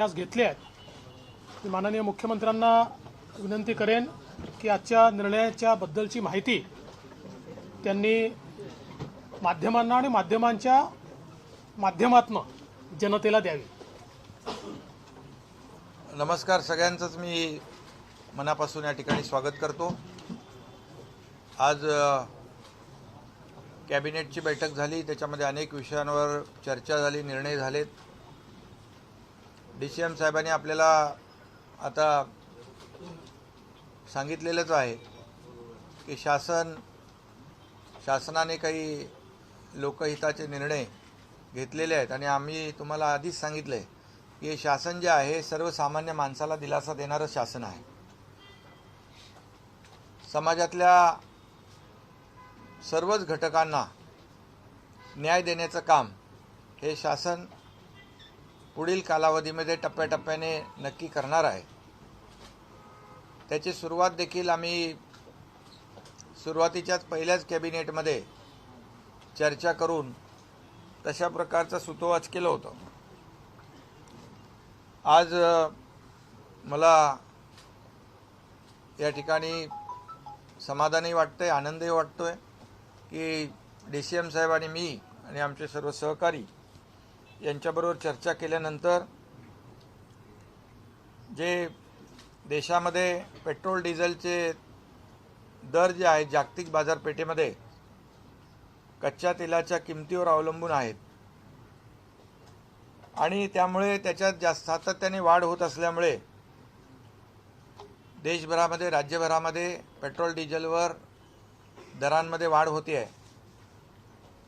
आज घेतले आहेत मी माननीय मुख्यमंत्र्यांना विनंती करेन की आजच्या निर्णयाच्या बद्दलची माहिती त्यांनी माध्यमांना आणि माध्यमांच्या माध्यमातून जनतेला द्यावी। नमस्कार, सगळ्यांचंच मी मनापासून या ठिकाणी स्वागत करतो। आज कॅबिनेटची बैठक झाली, त्याच्यामध्ये अनेक विषयांवर चर्चा झाली, निर्णय झालेत। DCM साहेबांनी आपल्याला आता सांगितलेलंच आहे की शासनाने काही लोकहिताचे निर्णय घेतलेले आहेत आणि आम्ही तुम्हाला आधीच सांगितलंय की हे शासन जे आहे सर्वसामान्य माणसाला दिलासा देणारं शासन आहे। समाजातल्या सर्वच घटकांना न्याय देण्याचं काम हे शासन पुढील कालावधीमध्ये टप्प्याटप्प्याने नक्की करणार आहे। त्याची सुरुवात देखील आम्ही सुरुवातीच्याच पहिल्याच कॅबिनेटमध्ये चर्चा करून तशा प्रकारचं सुतोवाच केलं होतं। आज मला या ठिकाणी समाधानही वाटतंय, आनंदही वाटतोय की DCM साहेब आणि मी आणि आमचे सर्व सहकारी यांच्याबरोबर चर्चा केल्यानंतर जे देशामध्ये पेट्रोल डिझेलचे दर जे आहेत जागतिक बाजारपेठेमध्ये कच्च्या तेलाच्या किमतीवर अवलंबून आहेत आणि त्यामुळे त्याच्यात जास्त सातत्याने वाढ होत असल्यामुळे देशभरामध्ये राज्यभरामध्ये पेट्रोल डिझेलवर दरांमध्ये वाढ होते आहे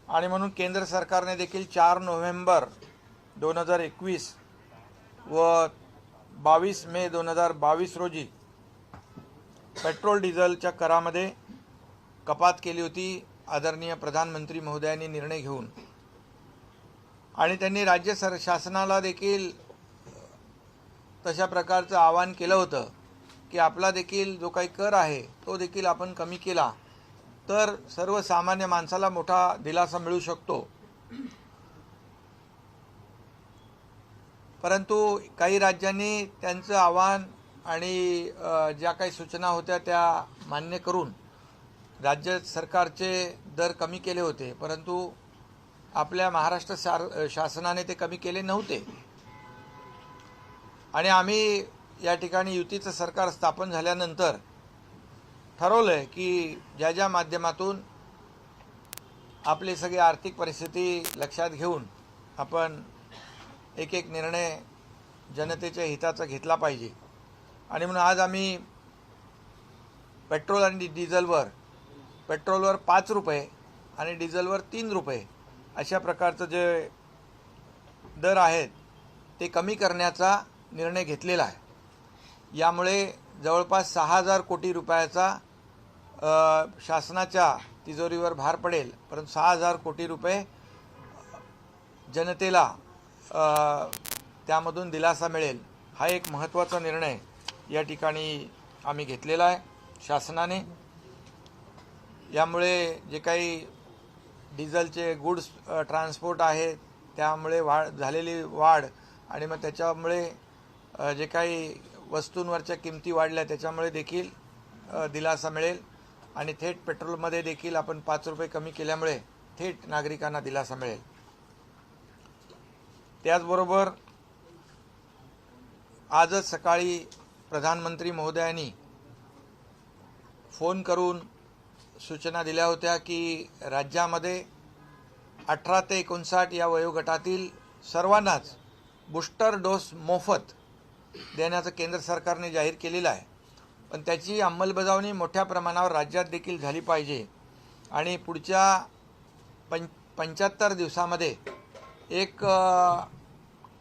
आणि म्हणून केंद्र सरकारने देखील 4 नोव्हेंबर 2021 व 22 मे 2022 रोजी पेट्रोल डिझेलच्या करामध्ये कपात केली होती। आदरणीय प्रधानमंत्री महोदयांनी निर्णय घेऊन आणि त्यांनी राज्य शासनाला देखील तशा प्रकारचं आवाहन केलं होतं की आपला देखील जो काही कर आहे तो देखील आपण कमी केला तर सर्वसामान्य माणसाला मोठा दिलासा मिळू शकतो। परंतु काही राज्यांनी त्यांचं आवाहन आणि ज्या काही सूचना होत्या त्या मान्य करून राज्य सरकारचे दर कमी केले होते, परंतु आपल्या महाराष्ट्र शासनाने ते कमी केले नव्हते आणि आम्ही या ठिकाणी युतीचं सरकार स्थापन झाल्यानंतर ठरवलंय की ज्या माध्यमातून आपली सगळी आर्थिक परिस्थिती लक्षात घेऊन आपण एक एक निर्णय जनतेच्या हिताचा घेतला पाहिजे आणि म्हणून आज आम्ही पेट्रोल आणि डिझेलवर पेट्रोलवर 5 रुपये आणि डिझेलवर 3 रुपये अशा प्रकारचं जे दर आहेत ते कमी करण्याचा निर्णय घेतलेला आहे। यामुळे जवळपास 6,000 कोटी रुपयाचा शासनाच्या तिजोरीवर भार पडेल, परंतु 6,000 कोटी रुपये जनतेला त्यामधून दिलासा मिळेल। हा एक महत्त्वाचा निर्णय या ठिकाणी आम्ही घेतलेला आहे शासनाने। यामुळे जे काही डिझेलचे गुड्स ट्रान्सपोर्ट आहे त्यामुळे झालेली वाढ आणि मग त्याच्यामुळे जे काही वस्तूंवरच्या किमती वाढल्या त्याच्यामुळे देखील दिलासा मिळेल आणि थेट पेट्रोलमध्ये देखील आपण 5 रुपये कमी केल्यामुळे थेट नागरिकांना दिलासा मिळेल। त्याचबरोबर आजच सकाळी प्रधानमंत्री महोदयांनी फोन करून सूचना दिल्या होत्या की राज्यामध्ये 18 ते 59 या वयोगटातील सर्वांनाच बूस्टर डोस मोफत देण्याचं केंद्र सरकारने जाहीर केलेलं आहे, पण त्याची अंमलबजावणी मोठ्या प्रमाणावर राज्यात देखील झाली पाहिजे आणि पुढच्या 75 दिवसामध्ये एक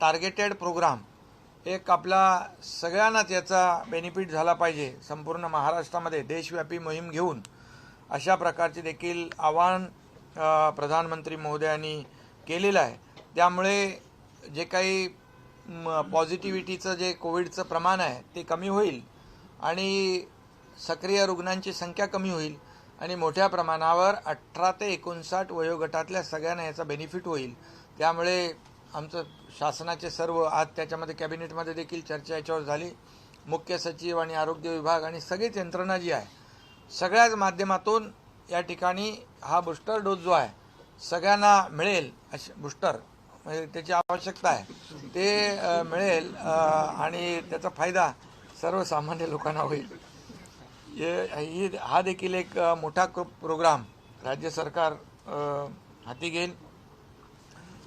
टार्गेटेड प्रोग्राम एक आपला सगळ्यांनाच याचा बेनिफिट झाला पाहिजे संपूर्ण महाराष्ट्रामध्ये देशव्यापी मोहीम घेऊन अशा प्रकारचे देखील आवाहन प्रधानमंत्री महोदयांनी केलेलं आहे। त्यामुळे जे काही पॉझिटिव्हिटीचं जे कोविडचं प्रमाण आहे ते कमी होईल आणि सक्रिय रुग्णांची संख्या कमी होईल आणि मोठ्या प्रमाणावर 18 ते 59 वयोगटातल्या सगळ्यांना याचा बेनिफिट होईल। त्यामुळे आमचं शासनाचे सर्व आज त्याच्यामध्ये कॅबिनेटमध्ये देखील चर्चा याच्यावर झाली. मुख्य सचिव आणि आरोग्य विभाग आणि सगळीच यंत्रणा जी आहे सगळ्याच माध्यमातून या ठिकाणी हा बूस्टर डोस जो आहे सगळ्यांना मिळेल अशी बूस्टर म्हणजे त्याची आवश्यकता आहे ते मिळेल आणि त्याचा फायदा सर्वसामान्य लोकांना होईल. हा देखील एक मोठा प्रोग्राम राज्य सरकार हाती घेईल.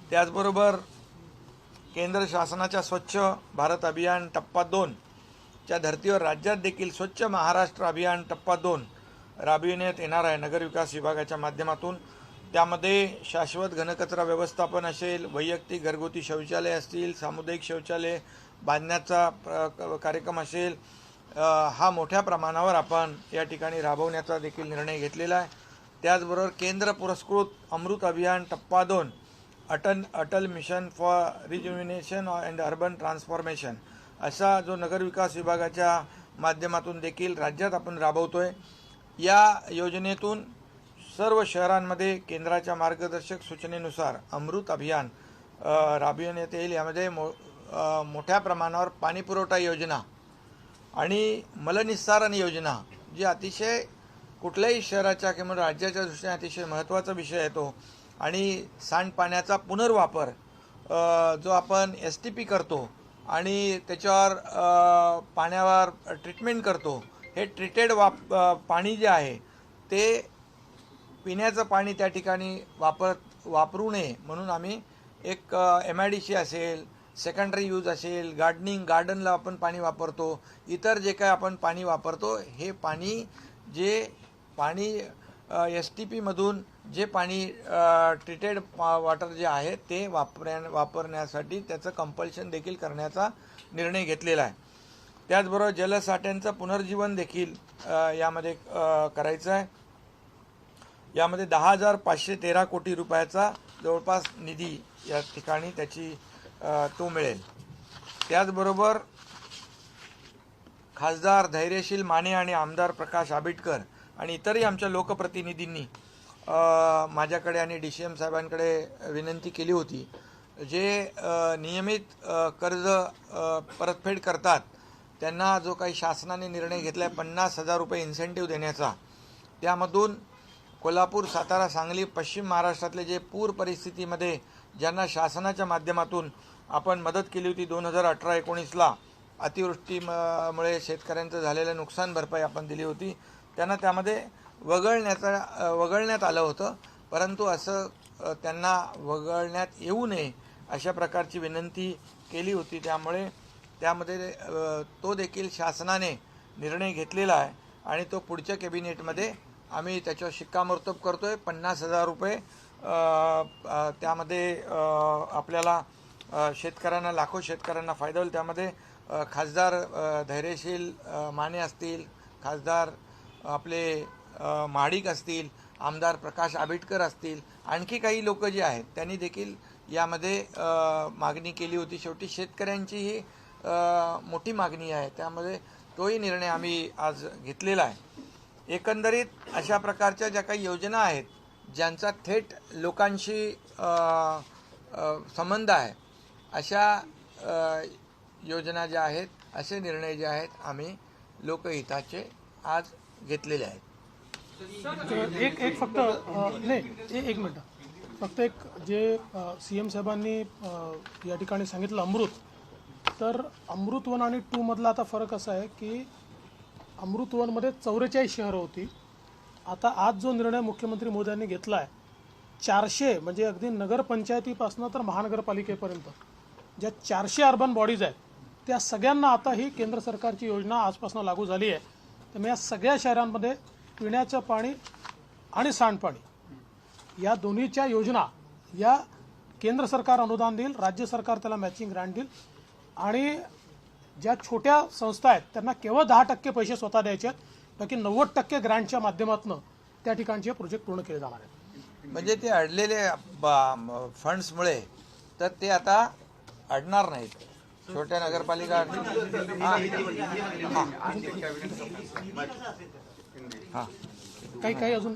त्याचबरोबर केंद्र शासनाच्या स्वच्छ भारत अभियान टप्पा 2 च्या धर्तीवर राज्यात देखील स्वच्छ महाराष्ट्र अभियान टप्पा 2 राबविण्यात येणार आहे नगरविकास विभागाच्या माध्यमातून. त्यामध्ये शाश्वत घनकचरा व्यवस्थापन असेल, वैयक्तिक घरगुती शौचालय असतील, सामुदायिक शौचालय बांधण्याचा कार्यक्रम असेल, हा मोठ्या प्रमाणावर आपण या ठिकाणी राबवण्याचा देखील निर्णय घेतलेला आहे. त्याचबरोबर केंद्र पुरस्कृत अमृत अभियान टप्पा 2 Atal mission for rejuvenation and urban transformation असा जो नगरविकास विभागाच्या माध्यमातून देखील राज्यात आपण राबवतोय. या योजनेतून सर्व शहरांमध्ये केंद्राच्या मार्गदर्शक सूचनेनुसार अमृत अभियान राबविण्यात येईल. यामध्ये मोठ्या प्रमाणावर पाणीपुरवठा योजना आणि मलनिस्सारण योजना जी अतिशय कुठल्याही शहराच्या किंवा राज्याच्या दृष्टीने अतिशय महत्त्वाचा विषय आहे तो, आणि सांडपाण्याचा पुनर्वापर जो आपण STP करतो आणि त्याच्यावर पाण्यावर ट्रीटमेंट करतो, हे ट्रीटेड पाणी जे आहे ते पिण्याचं पाणी त्या ठिकाणी वापरू नये म्हणून आम्ही एक MIDC असेल, सेकंडरी यूज असेल, गार्डनला आपण पाणी वापरतो, इतर जे काय आपण पाणी वापरतो हे पाणी STPमधून जे पाणी ट्रीटेड वॉटर जे आहे ते वापरण्यासाठी त्याचं कंपल्शन देखील करण्याचा निर्णय घेतलेला आहे. त्याचबरोबर जलसाठ्यांचं पुनर्जीवन देखील यामध्ये करायचं आहे. यामध्ये 10,513 कोटी रुपयाचा जवळपास निधी या ठिकाणी त्याची तो मिळेल. त्याचबरोबर खासदार धैर्यशील माने आणि आमदार प्रकाश आंबेडकर आणि इतरही आमच्या लोकप्रतिनिधींनी माझ्याकडे आणि DCM साहेबांकडे विनंती केली होती. जे नियमित कर्ज परतफेड करतात त्यांना जो काही शासनाने निर्णय घेतला आहे 50,000 रुपये इन्सेंटिव्ह देण्याचा, त्यामधून कोल्हापूर, सातारा, सांगली, पश्चिम महाराष्ट्रातले जे पूर परिस्थितीमध्ये ज्यांना शासनाच्या माध्यमातून आपण मदत केली होती 2018-19ला अतिवृष्टीमुळे शेतकऱ्यांचं झालेलं नुकसान भरपाई आपण दिली होती, त्यांना त्यामध्ये वगळण्यात आलं होतं. परंतु असं त्यांना वगळण्यात येऊ नये अशा प्रकारची विनंती केली होती. त्यामुळे त्यामध्ये तो देखील शासनाने निर्णय घेतलेला आहे आणि तो पुढच्या कॅबिनेटमध्ये आम्ही त्याच्यावर शिक्कामोर्तब करतोय. 50,000 रुपये त्यामध्ये आपल्याला शेतकऱ्यांना, लाखो शेतकऱ्यांना फायदा होईल. त्यामध्ये खासदार धैर्यशील माने असतील, खासदार आपले महाडिक असतील, आमदार प्रकाश आंबेडकर असतील, आणखी काही लोक जे आहेत त्यांनी देखील यामध्ये मागणी केली होती. शेवटी शेतकऱ्यांची ही मोठी मागणी आहे, त्यामध्ये तोही निर्णय आम्ही आज घेतलेला आहे. एकंदरीत अशा प्रकारच्या ज्या काही योजना आहेत ज्यांचा थेट लोकांशी संबंध आहे अशा योजना ज्या आहेत, असे निर्णय जे आहेत आम्ही लोकहिताचे आज घेतलेले आहेत. एक फक्त नाही एक मिनिट फक्त एक जे CM साहेबांनी या ठिकाणी सांगितलं अमृत, तर अमृत 1 आणि 2 मधला आता फरक असा आहे की अमृत 1 मध्ये 44 शहरं होती. आता आज जो निर्णय मुख्यमंत्री मोदयांनी घेतला आहे 400 म्हणजे अगदी नगरपंचायतीपासून तर महानगरपालिकेपर्यंत ज्या 400 अर्बन बॉडीज आहेत त्या सगळ्यांना आता ही केंद्र सरकारची योजना आजपासून लागू झाली आहे. त्यामुळे या सगळ्या शहरांमध्ये पिण्याचं पाणी आणि सांडपाणी या दोन्हीच्या योजना या केंद्र सरकार अनुदान देईल, राज्य सरकार त्याला मॅचिंग ग्रँट देईल आणि ज्या छोट्या संस्था आहेत त्यांना केवळ 10% पैसे स्वतः द्यायचे आहेत, बाकी 90% ग्रँटच्या माध्यमातून त्या ठिकाणचे प्रोजेक्ट पूर्ण केले जाणार आहेत. म्हणजे ते अडलेले फंड्समुळे तर ते आता अडणार नाहीत. छोट्या नगरपालिका काही अजून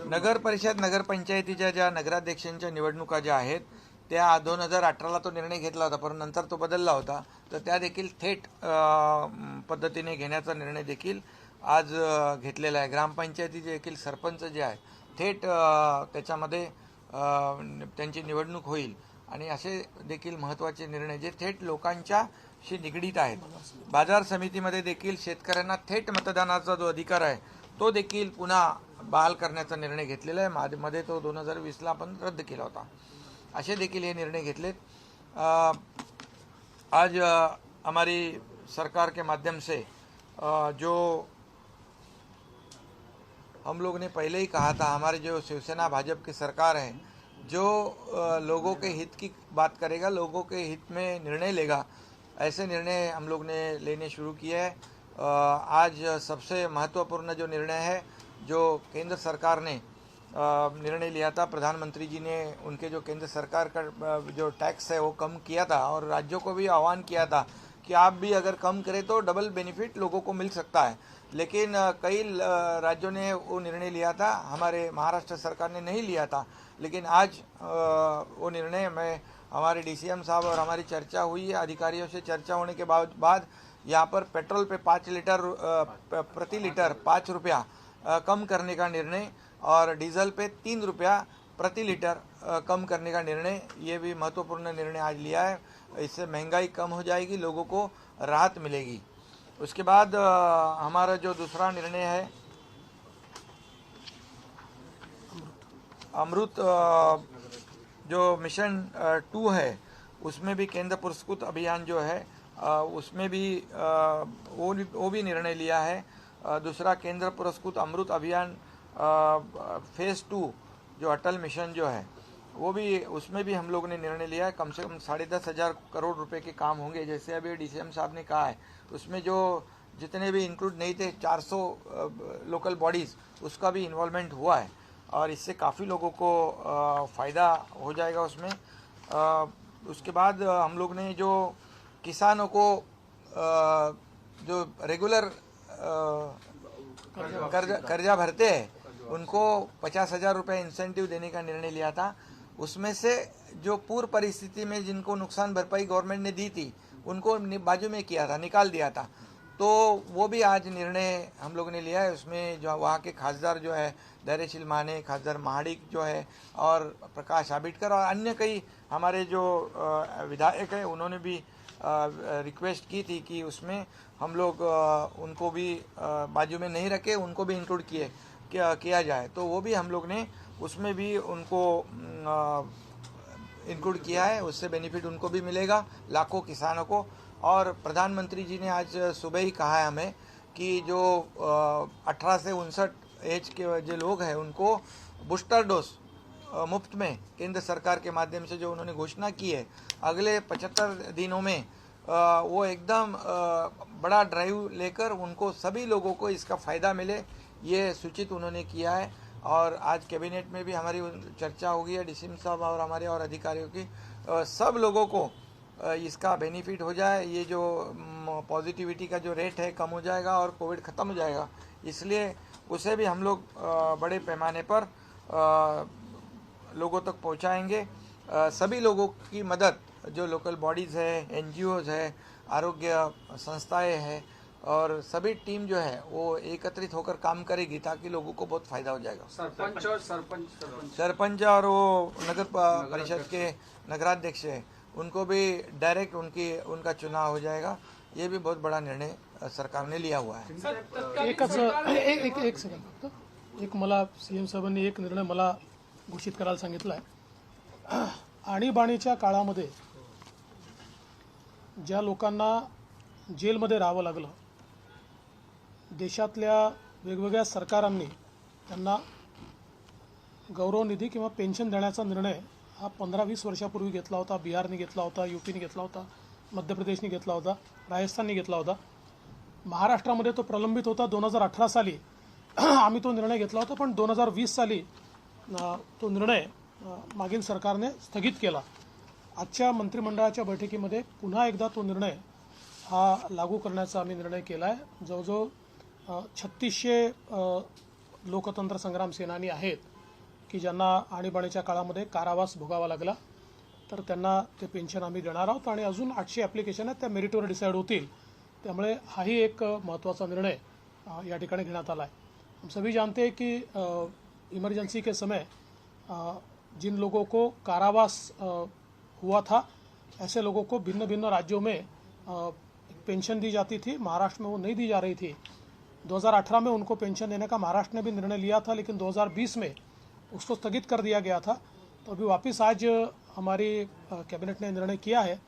नगर परिषद, नगरपंचायतीच्या ज्या नगराध्यक्षांच्या निवडणुका ज्या आहेत त्या 2018ला तो निर्णय घेतला होता, पण नंतर तो बदलला होता. तर त्या देखील थेट पद्धतीने घेण्याचा निर्णय देखील आज घेतलेला आहे. ग्रामपंचायतीचे देखील सरपंच जे आहे थेट त्याच्यामध्ये त्यांची निवडणूक होईल आणि असे देखील महत्त्वाचे निर्णय जे थेट लोकांच्याशी निगडीत आहेत. बाजार समितीमध्ये देखील शेतकऱ्यांना थेट मतदानाचा जो अधिकार आहे तो देखील पुन्हा बहाल करण्याचा निर्णय घेतलेला आहे. मध्ये तो 2020ला आपण रद्द केला होता. असे देखील हे निर्णय घेतलेत. आज हमारी सरकार के माध्यम से जो हम लोग ने पहले ही कहा था, हमारे जो शिवसेना भाजपा की सरकार है जो लोगों के हित की बात करेगा, लोगों के हित में निर्णय लेगा, ऐसे निर्णय हम लोग ने लेने शुरू किए हैं. आज सबसे महत्वपूर्ण जो निर्णय है जो केंद्र सरकार ने निर्णय लिया था, प्रधानमंत्री जी ने उनके जो केंद्र सरकार का जो टैक्स है वो कम किया था और राज्यों को भी आह्वान किया था कि आप भी अगर कम करें तो डबल बेनिफिट लोगों को मिल सकता है. लेकिन कई राज्यों ने वो निर्णय लिया था, हमारे महाराष्ट्र सरकार ने नहीं लिया था. लेकिन आज वो निर्णय में हमारे डीसीएम साहब और हमारी चर्चा हुई है, अधिकारियों से चर्चा होने के बाद यहाँ पर पेट्रोल पे 5 लीटर प्रति लीटर 5 रुपया कम करने का निर्णय और डीजल पे 3 रुपया प्रति लीटर कम करने का निर्णय, ये भी महत्वपूर्ण निर्णय आज लिया है. इससे महंगाई कम हो जाएगी, लोगों को राहत मिलेगी. उसके बाद हमारा जो दूसरा निर्णय है अमृत जो मिशन 2 है उसमें भी केंद्र पुरस्कृत अभियान जो है उसमें भी वो भी निर्णय लिया है. दूसरा केंद्र पुरस्कृत अमृत अभियान फेज़ 2 जो अटल मिशन जो है वो भी, उसमें भी हम लोग ने निर्णय लिया है. कम से कम 10,500 करोड़ रुपए के काम होंगे. जैसे अभी डीसीएम साहब ने कहा है, उसमें जो जितने भी इंक्लूड नहीं थे 400 लोकल बॉडीज़, उसका भी इन्वॉल्वमेंट हुआ है और इससे काफ़ी लोगों को फ़ायदा हो जाएगा उसमें. उसके बाद हम लोग ने जो किसानों को जो रेगुलर कर्जा भरते हैं उनको 50,000 रुपये इंसेंटिव देने का निर्णय लिया था. उसमें से जो पूर्व परिस्थिति में जिनको नुकसान भरपाई गवर्नमेंट ने दी थी उनको बाजू में किया था, निकाल दिया था. तो वो भी आज निर्णय हम लोग ने लिया है. उसमें जो वहाँ के खासदार जो है धैर्यशील माने, खासदार महाडिक जो है और प्रकाश आंबेडकर और अन्य कई हमारे जो विधायक हैं उन्होंने भी रिक्वेस्ट की थी कि उसमें हम लोग उनको भी बाजू में नहीं रखे, उनको भी इंक्लूड किया जाए. तो वो भी हम लोग ने उसमें भी उनको इंक्लूड किया है. उससे बेनिफिट उनको भी मिलेगा, लाखों किसानों को. और प्रधानमंत्री जी ने आज सुबह ही कहा है हमें कि जो 18 से 59 एज के जो लोग हैं उनको बूस्टर डोज मुफ्त में केंद्र सरकार के माध्यम से जो उन्होंने घोषणा की है, अगले 75 दिनों में वो एकदम बड़ा ड्राइव लेकर उनको सभी लोगों को इसका फ़ायदा मिले, ये सूचित उन्होंने किया है. और आज कैबिनेट में भी हमारी चर्चा होगी है डीसीएम साहब और हमारे और अधिकारियों की, सब लोगों को इसका बेनिफिट हो जाए. ये जो पॉजिटिविटी का जो रेट है कम हो जाएगा और कोविड ख़त्म हो जाएगा. इसलिए उसे भी हम लोग बड़े पैमाने पर लोगों तक पहुंचाएंगे. सभी लोगों की मदद, जो लोकल बॉडीज़ है, एनजीओज़ है, आरोग्य संस्थाएं हैं और सभी टीम जो है वो एकत्रित होकर काम करेगी ताकि लोगों को बहुत फ़ायदा हो जाएगा. सरपंच और वो नगर परिषद के नगराध्यक्ष हैं उनको भी डायरेक्ट उनका चुनाव हो जाएगा. ये भी बहुत बड़ा निर्णय सरकार ने लिया हुआ है. एक सेकंड फक्त. एक मला सीएम साहेबांनी एक निर्णय मला घोषित करायला सांगितला आहे. आणीबाणीच्या काळामध्ये ज्या लोकांना जेलमध्ये राहावं लागलं, देशातल्या वेगवेगळ्या सरकारांनी त्यांना गौरवनिधी किंवा पेन्शन देण्याचा निर्णय हा 15-20 वर्षापूर्वी घेतला होता. बिहारने घेतला होता, यूपीने घेतला होता, मध्य प्रदेशने घेतला होता, राजस्थानने घेतला होता. महाराष्ट्रामध्ये तो प्रलंबित होता. 2018 साली आम्ही तो निर्णय घेतला होता, पण 2020 साली तो निर्णय मागील सरकारने स्थगित केला. आजच्या मंत्रिमंडळाच्या बैठकीमध्ये पुन्हा एकदा तो निर्णय हा लागू करण्याचा आम्ही निर्णय केला आहे. जवळजवळ 3600 लोकतंत्र संग्राम सेनानी आहेत की ज्यांना आणीबाणीच्या काळामध्ये कारावास भोगावा लागला. तर त्यांना ते पेन्शन आम्ही देणार आहोत आणि अजून 800 ॲप्लिकेशन आहेत त्या मेरिटवर डिसाईड होतील. त्यामुळे हाही एक महत्त्वाचा निर्णय या ठिकाणी घेण्यात आला है. हम सभी जानते हैं कि इमरजेंसी के समय जिन लोगों को कारावास हुआ था, ऐसे लोगों को भिन्न भिन्न राज्यों में पेंशन दी जाती थी. महाराष्ट्र में वो नहीं दी जा रही थी. 2018 में उनको पेंशन देने का महाराष्ट्र ने भी निर्णय लिया था, लेकिन 2020 में उसको स्थगित कर दिया गया था. तो अभी वापस आज हमारी कैबिनेट ने निर्णय किया है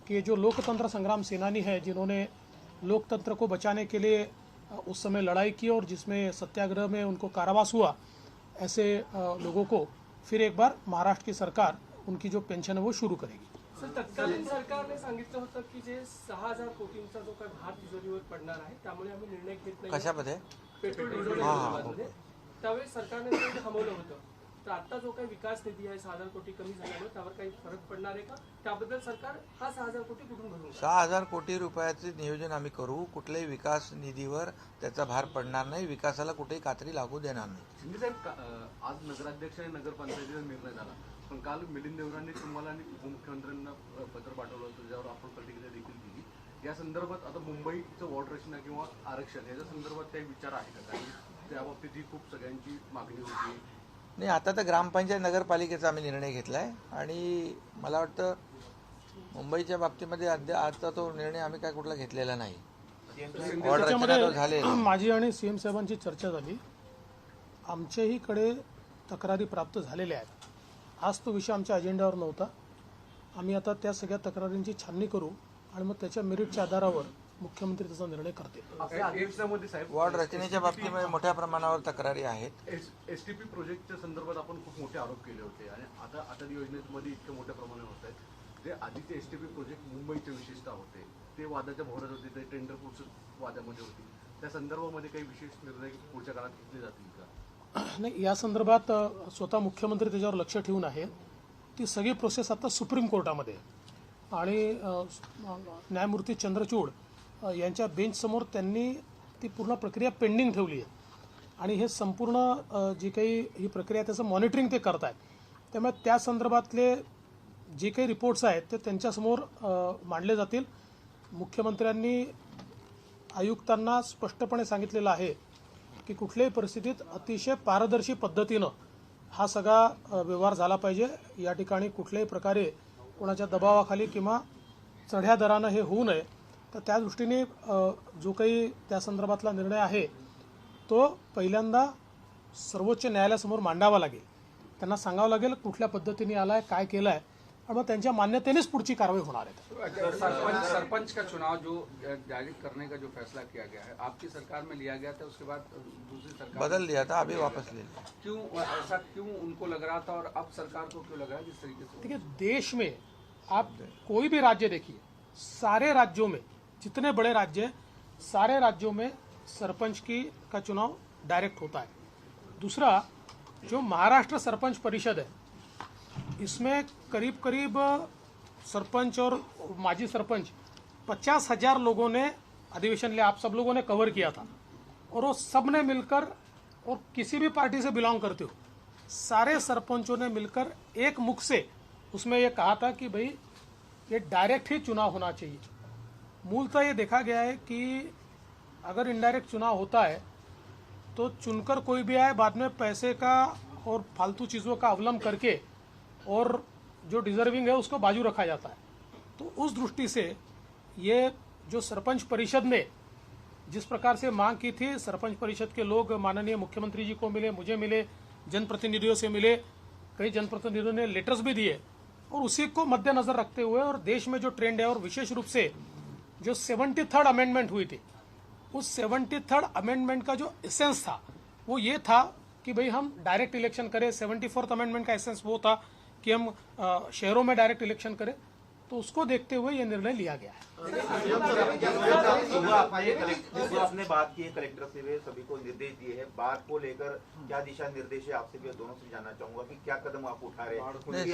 कि जो लोकतंत्र संग्राम सेनानी है, जिन्होंने लोकतंत्र को बचाने के लिए उस समय लड़ाई की और जिसमें सत्याग्रह में उनको कारावास हुआ, ऐसे लोगों को फिर एक बार महाराष्ट्र की सरकार उनकी जो पेंशन है वो शुरू करेगी. सर, तत्कालीन सरकारने सांगितलं होतं की जे 6,000 कोटींचा जो काही भार तिजोरीवर पडणार आहे, त्यामुळे आम्ही निर्णय घेत नाही. कशामध्ये? पेट्रोल डिझेल दरामध्ये त्यावेळी सरकारने ते थांबवलं होतं. तर आता जो काही विकास निधी आहे 6,000 कोटी कमी झाल्यामुळे त्यावर काही फरक पडणार आहे का? त्याबद्दल सरकार हा 6,000 कोटी कुठून भरून 6,000 कोटी रुपयाचे नियोजन आम्ही करू. कुठल्याही विकास निधीवर त्याचा भार पडणार नाही. विकासाला कुठेही कात्री लागू देणार नाही. शिंदे साहेब, आज नगराध्यक्ष आणि नगरपंचायतीचा निर्णय झाला, पण काल मिलिंद देवरांनी तुम्हाला आणि उपमुख्यमंत्र्यांना पत्र पाठवलं होतं, ज्यावर आपण प्रतिक्रिया देखील दिली. या संदर्भात आता मुंबईचं वॉर्ड रचना किंवा आरक्षण याच्या संदर्भात काही विचार आहे का? कारण त्या बाबतीत ही खूप सगळ्यांची मागणी होती. नाही, आता तर ग्रामपंचायत नगरपालिकेचा आम्ही निर्णय घेतला आहे आणि मला वाटतं मुंबईच्या बाबतीमध्ये आता तो निर्णय आम्ही काय कुठला घेतलेला नाही. वॉर्ड रचना तो झालेला. माझी आणि सीएम साहेबांची चर्चा झाली. आमच्याही कडे तक्रारी प्राप्त झालेल्या आहेत. आज तो विषय आमच्या अजेंड्यावर नव्हता. आम्ही आता त्या सगळ्या तक्रारींची छाननी करू आणि मग त्याच्या मेरिटच्या आधारावर मुख्यमंत्री त्याचा निर्णय करतील. आपल्या आदेशामध्ये साहेब वॉर्ड रचनेच्या बाबतीमध्ये मोठ्या प्रमाणावर तक्रारी आहेत. एसटीपी प्रोजेक्टच्या संदर्भात आपण खूप मोठे आरोप केले होते आणि आता अटल योजनेमध्ये इतक्या मोठ्या प्रमाणात होत आहेत. ते आधीचे एसटीपी प्रोजेक्ट मुंबईचे विशेषतः होते, ते वादाच्या भोवऱ्यात होते, ते टेंडर प्रोसेस वादामध्ये होती. त्या संदर्भामध्ये काही विशेष निर्णय पुढच्या काळात घेतले जातील का? नाही, या संदर्भात स्वतः मुख्यमंत्री त्याच्यावर लक्ष ठेवून आहेत. ती सगळी प्रोसेस आता सुप्रीम कोर्टामध्ये आहे आणि न्यायमूर्ती चंद्रचूड यांच्या बेंचसमोर त्यांनी ती पूर्ण प्रक्रिया पेंडिंग ठेवली आहे आणि हे संपूर्ण जी काही ही प्रक्रिया त्याचं मॉनिटरिंग ते करत आहेत. त्यामुळे त्या संदर्भातले जे काही रिपोर्ट्स आहेत ते त्यांच्यासमोर मांडले जातील. मुख्यमंत्र्यांनी आयुक्तांना स्पष्टपणे सांगितलेलं आहे की कुठल्याही परिस्थितीत अतिशय पारदर्शी पद्धतीनं हा सगळा व्यवहार झाला पाहिजे. या ठिकाणी कुठल्याही प्रकारे कोणाच्या दबावाखाली किंवा चढ्या दरानं हे होऊ नये. तर त्या दृष्टीने जो काही त्या संदर्भातला निर्णय आहे तो पहिल्यांदा सर्वोच्च न्यायालयासमोर मांडावा लागेल. त्यांना सांगावं लागेल कुठल्या पद्धतीने आला आहे, काय केलं आहे और मग त्यांच्या मान्यतेनेच पुढची कारवाई होणार आहे. सरपंच का चुनाव जो जारी करने का जो फैसला किया गया है, आपकी सरकार में लिया गया था, उसके बाद दूसरी सरकार बदल दिया था, अभी वापस ले लिया. क्यों ऐसा क्यों उनको लग रहा था और अब सरकार को क्यों लग रहा है जिस तरीके से? देखिए, देश में आप कोई भी राज्य देखिए, सारे राज्यों में जितने बड़े राज्य हैं, सारे राज्यों में सरपंच का चुनाव डायरेक्ट होता है. दूसरा, जो महाराष्ट्र सरपंच परिषद है, इसमें करीब करीब सरपंच और माजी सरपंच 50,000 लोगों ने अधिवेशन लिया. आप सब लोगों ने कवर किया था और वो सब ने मिलकर, और किसी भी पार्टी से बिलोंग करते हो, सारे सरपंचों ने मिलकर एक मुख से उसमें ये कहा था कि भाई ये डायरेक्ट ही चुनाव होना चाहिए. मूलतः ये देखा गया है कि अगर इनडायरेक्ट चुनाव होता है तो चुनकर कोई भी आए, बाद में पैसे का और फालतू चीज़ों का अवलंब करके और जो डिजर्विंग है उसको बाजू रखा जाता है. तो उस दृष्टि से ये जो सरपंच परिषद ने जिस प्रकार से मांग की थी, सरपंच परिषद के लोग माननीय मुख्यमंत्री जी को मिले, मुझे मिले, जनप्रतिनिधियों से मिले, कई जनप्रतिनिधियों ने लेटर्स भी दिए, और उसी को मद्देनजर रखते हुए और देश में जो ट्रेंड है और विशेष रूप से जो 73rd अमेंडमेंट हुई थी, उस 73rd अमेंडमेंट का जो एसेंस था वो ये था कि भाई हम डायरेक्ट इलेक्शन करें. 74th अमेंडमेंट का एसेंस वो था कि हम शहरों में डायरेक्ट इलेक्शन करें. तो उसको देखते हुए ये निर्णय लिया गया है. सुबह आपने बात की है कलेक्टर से भी, सभी को निर्देश दिए हैं. बात को लेकर क्या दिशा निर्देश है आपसे भी और दोनों से जानना चाहूंगा कि क्या कदम आप उठा रहे हैं.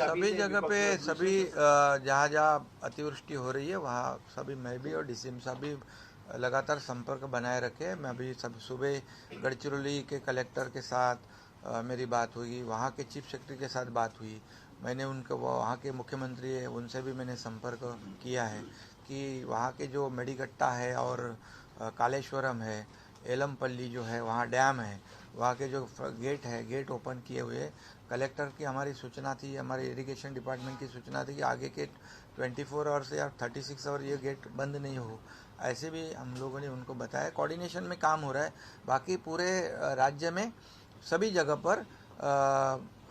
सभी जगह पे सभी जहाँ जहाँ अतिवृष्टि हो रही है वहाँ सभी मैं भी और डीसीएम साहब भी लगातार संपर्क बनाए रखे. मैं अभी सब सुबह गढ़चिरौली के कलेक्टर के साथ मेरी बात हुई, वहाँ के चीफ सेक्रेटरी के साथ बात हुई. मैंने उनको वहाँ के मुख्यमंत्री है उनसे भी मैंने संपर्क किया है कि वहाँ के जो मेडिकट्टा है और कालेश्वरम है, एलमपल्ली जो है वहाँ डैम है, वहाँ के जो गेट है गेट ओपन किए हुए। कलेक्टर की हमारी सूचना थी, हमारे इरिगेशन डिपार्टमेंट की सूचना थी कि आगे के 24 आवर्स या 36 आवर ये गेट बंद नहीं हो, ऐसे भी हम लोगों ने उनको बताया। कोऑर्डिनेशन में काम हो रहा है। बाकी पूरे राज्य में सभी जगह पर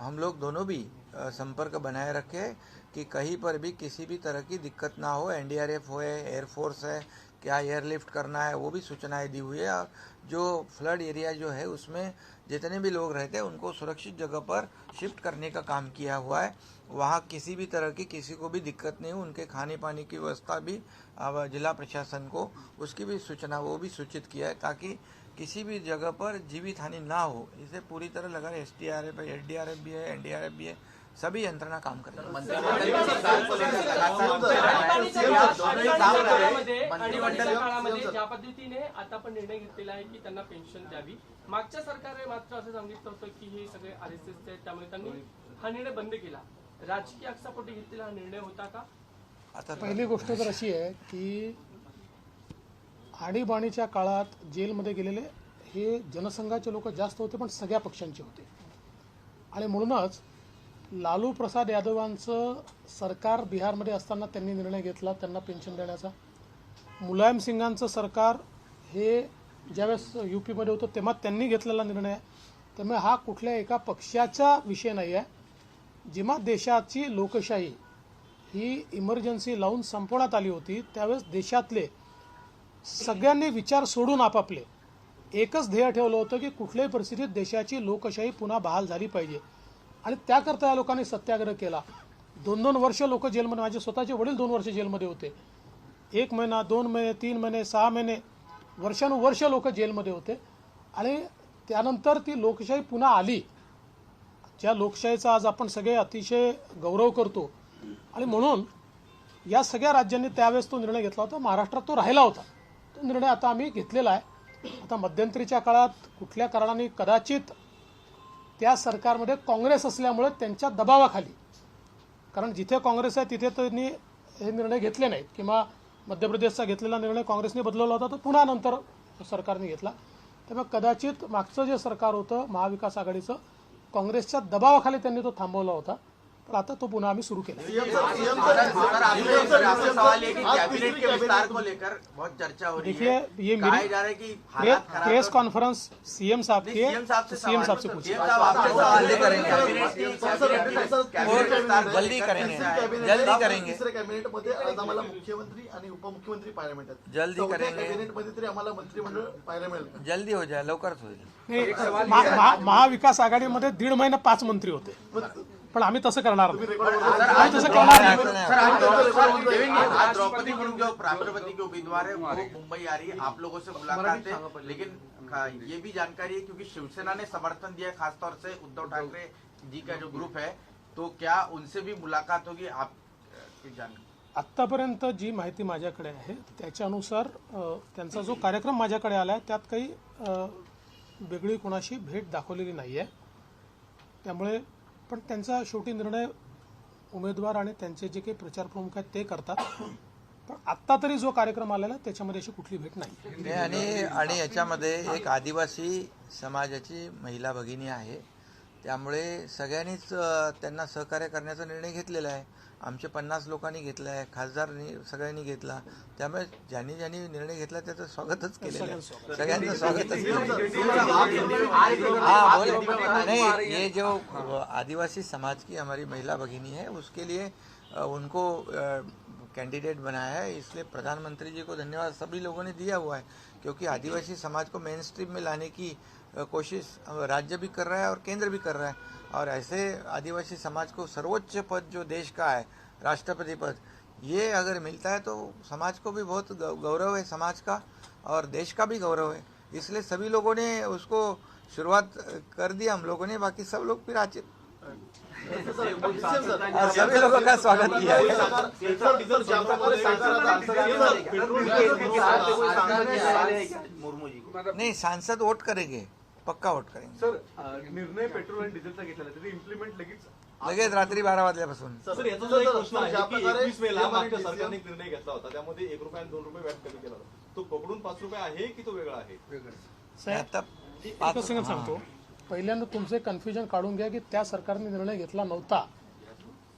हम लोग दोनों भी संपर्क बनाए रखे कि कहीं पर भी किसी भी तरह की दिक्कत ना हो। एनडीआरएफ हो, एयरफोर्स है, क्या एयरलिफ्ट करना है वो भी सूचनाएं दी हुई है। और जो फ्लड एरिया जो है उसमें जितने भी लोग रहते हैं उनको सुरक्षित जगह पर शिफ्ट करने का काम किया हुआ है। वहाँ किसी भी तरह की किसी को भी दिक्कत नहीं हो, उनके खाने पानी की व्यवस्था भी जिला प्रशासन को उसकी भी सूचना वो भी सूचित किया है ताकि किसी भी जगह पर जीवित हानि ना हो। इसे पूरी तरह लगा एसडीआरएफ है, एसडीआरएफ भी है, एनडीआरएफ भी है, सभी यंत्रणा काम कर रही है। आणीबाणीच्या काळामध्ये ज्या पद्धतीने आता पण निर्णय घेतलेला आहे की त्यांना पेन्शन द्यावी, मागच्या सरकारने मात्र असं सांगितलं होतं की हे सगळे आरएसएस आहेत त्यामुळे त्यांनी हा निर्णय बंद केला। राजकीय आक्षेपोटी घेतलेला हा निर्णय होता का? आता पहिली गोष्ट तर अशी आहे की आणीबाणीच्या काळात जेलमध्ये गेलेले हे जनसंघाचे लोक जास्त होते, पण सगळ्या पक्षांचे होते। आणि म्हणूनच लालू प्रसाद यादवांचं सरकार बिहारमध्ये असताना त्यांनी निर्णय घेतला त्यांना पेन्शन देण्याचा। मुलायम सिंगांचं सरकार हे ज्यावेळेस यूपीमध्ये होतं तेव्हा त्यांनी घेतलेला निर्णय आहे। त्यामुळे हा कुठल्या एका पक्षाचा विषय नाही आहे। जेव्हा देशाची लोकशाही ही इमर्जन्सी लावून संपवण्यात आली होती त्यावेळेस देशातले सगळ्यांनी विचार सोडून आपापले एकच ध्येय ठेवलं होतं की कुठल्याही परिस्थितीत देशाची लोकशाही पुन्हा बहाल झाली पाहिजे। आणि त्याकरता या लोकांनी सत्याग्रह केला। 2-2 वर्ष लोक जेलमध्ये, माझे स्वतःचे वडील 2 वर्ष जेलमध्ये होते। 1 महिना, 2 महिने, 3 महिने, 6 महिने, वर्षानुवर्ष लोक जेलमध्ये होते। आणि त्यानंतर ती लोकशाही पुन्हा आली, ज्या लोकशाहीचा आज आपण सगळे अतिशय गौरव करतो। आणि म्हणून या सगळ्या राज्यांनी त्यावेळेस तो निर्णय घेतला होता। महाराष्ट्रात तो राहिला होता, तो निर्णय आता आम्ही घेतलेला आहे। आता मध्यंतरीच्या काळात कुठल्या कारणाने कदाचित त्या सरकारमध्ये काँग्रेस असल्यामुळे त्यांच्या दबावाखाली, कारण जिथे काँग्रेस आहे तिथे त्यांनी हे निर्णय घेतले नाहीत किंवा मध्य प्रदेशचा घेतलेला निर्णय काँग्रेसने बदलवला होता तो पुन्हा नंतर सरकारने घेतला। त्यामुळे कदाचित मागचं जे सरकार होतं महाविकास आघाडीचं काँग्रेसच्या दबावाखाली त्यांनी तो थांबवला होता, पण आता तो पुन्हा आम्ही सुरू केला। सवाल है कि कैबिनेट के विस्तार को लेकर बहुत चर्चा हो रही देखिए, है। ये कहा मेरी जा रहा है कि हालात खराब प्रेस है। कॉन्फ्रेंस सीएम साहब के सीएम साहब से पूछिए। सीएम साहब आपसे सवाल नहीं करेंगे। कैबिनेट जल्दी करेंगे, जल्दी करेंगे, तिसऱ्या कॅबिनेटमध्ये आज आम्हाला मुख्यमंत्री आणि उपमुख्यमंत्री पाहायला मिळतात। जल्दी चौथ्या करेंगे, कॅबिनेटमध्ये तरी आम्हाला मंत्रिमंडळ पाहायला मिळेल। जल्दी हो जाए, लवकरच होईल। नाही, महाविकास आघाडीमध्ये 1.5 महिना 5 मंत्री होते, पण आम्ही तसं करणार नाही। आम्ही तसं करणार नाही। आज द्रौपदी मुर्मू जो राष्ट्रपति के उम्मीदवार है वो मुंबई आ रही है, आप लोगों से मुलाकात है, लेकिन ये भी जानकारी है क्योंकि शिवसेना ने समर्थन दिया खासतौर से उद्धव ठाकरे जी का जो ग्रुप है, तो क्या उनसे भी मुलाकात होगी? आप जानकारी आत्तापर्यंत जी माहिती माझ्याकडे आहे त्याच्यानुसार त्यांचा जो कार्यक्रम माझ्याकडे आला आहे त्यात काही वेगळी कोणाशी भेट दाखवलेली नाही आहे। त्यामुळे पण त्यांचा शेवटी निर्णय उमेदवार आणि त्यांचे जे काही प्रचार प्रमुख आहेत ते करतात। पण आत्ता तरी जो कार्यक्रम आलेला आहे त्याच्यामध्ये अशी कुठली भेट नाही। आणि याच्यामध्ये एक आदिवासी समाजाची महिला भगिनी आहे, त्यामुळे सगळ्यांनीच त्यांना सहकार्य करण्याचा निर्णय घेतलेला आहे। आमचे 50 लोकांनी घेतला आहे, खासदारांनी सगळ्यांनी घेतला, त्यामुळे ज्यांनी ज्यांनी निर्णय घेतला त्याचं स्वागतच केलेलं आहे, सगळ्यांचं स्वागतच हाँ बोले नहीं, ये जो आदिवासी समाज की हमारी महिला भगिनी है उसके लिए उनको कैंडिडेट बनाया है, इसलिए प्रधानमंत्री जी को धन्यवाद सभी लोगों ने दिया हुआ है, क्योंकि आदिवासी समाज को मेन स्ट्रीम में लाने की कोशिश राज्य भी कर रहा है और केंद्र भी कर रहा है। और ऐसे आदिवासी समाज को सर्वोच्च पद जो देश का है राष्ट्रपति पद, ये अगर मिलता है तो समाज को भी बहुत गौरव है, समाज का और देश का भी गौरव है। इसलिए सभी लोगों ने उसको शुरुआत कर दी, हम लोगों ने, बाकी सब लोग फिर आज सभी लोगों का स्वागत किया है। मुर्मू जी को नहीं, सांसद वोट करेंगे, पक्का वोट करेंगे। सर निर्णय पेट्रोल आणि डिझेलचा घेतलेला त्याची इम्प्लिमेंट लगेच लगेच रात्री 12 वाजल्यापासून. सर याचा जो एक प्रश्न सर, आहे ज्या की प्रकारे 21 मेला CM आणि मागच्या DCM सरकारने एक निर्णय घेतला होता त्यामध्ये 1 रुपया आणि 2 रुपये व्याट कमी केला होता. तो पकडून 5 रुपये आहे की तो वेगळा आहे? साहेब आता एकच सेकंद सांगतो. पहिल्यांदा तुमचे कन्फ्युजन काढून घ्या की त्या सरकारने निर्णय घेतला नव्हता.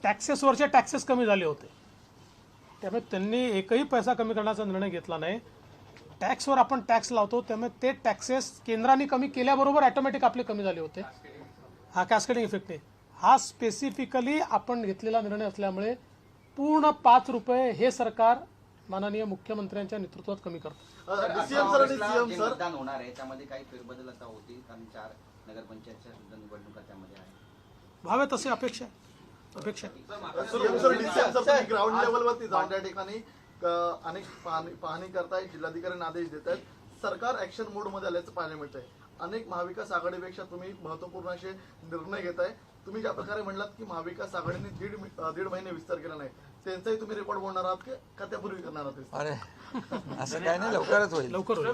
टॅक्सेसवरचे टॅक्सेस कमी झाले होते, त्यामुळे त्यांनी एकही पैसा कमी करण्याचा निर्णय घेतला नाही. टॅक्सवर आपण टॅक्स लावतो, त्यामुळे ते टॅक्सेस केंद्राने कमी केल्याबरोबर ऑटोमॅटिक आपले कमी झाले होते. हा कॅस्केडिंग इफेक्ट आहे. हा स्पेसिफिकली आपण घेतलेला निर्णय असल्यामुळे पूर्ण 5 रुपये हे सरकार माननीय मुख्यमंत्र्यांच्या नेतृत्वात कमी करतो. DCM सर आणि CM जे सर मतदान होणार आहे त्यामध्ये काही फेरबदल आता होतील कारण 4 नगरपंचायतच्या सुद्धा निवडणुका त्यामध्ये आहे. व्हावे तसे अपेक्षा आहे. CM सर DCM सर तुम्ही ग्राउंड लेवलवरती जाऊन त्या ठिकाणी अनेक पाहणी करताय, जिल्हाधिकाऱ्यांना आदेश देत आहेत. सरकार ऍक्शन मोड मध्ये आल्याचं पाहायला मिळतंय. अनेक महाविकास आघाडीपेक्षा तुम्ही महत्वपूर्ण असे निर्णय घेताय. तुम्ही ज्या प्रकारे म्हणलात की महाविकास आघाडीने दीड महिने विस्तार केला नाही, त्यांचाही तुम्ही रिपोर्ट बोलणार आहात का त्यापूर्वी करणार आहात? अरे असं काय नाही, लवकरच होईल. लवकर होईल.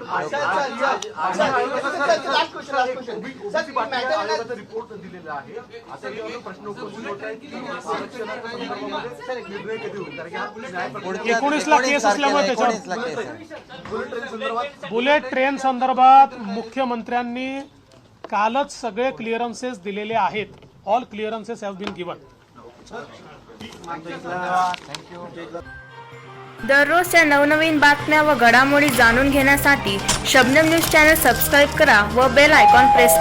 ओबीसी पाटील आयोगाचा रिपोर्ट दिलेला आहे. आता यावर प्रश्न उपस्थित होत आहे की आरक्षणाच्या संदर्भामध्ये निर्णय कधी होईल? कारण की हा न्याय 19 ला केस असल्यामुळे त्याच्यावर 19 ला केस आहे. बुलेट ट्रेन संदर्भात मुख्यमंत्र्यांनी कालच सगळे क्लिअरन्सेस दिलेले आहेत. All clearances have been given. दररोजच्या नवनवीन बातम्या व घडामोडी जाणून घेण्यासाठी शबनम न्यूज चॅनल सबस्क्राईब करा व बेल आयकॉन प्रेस करा.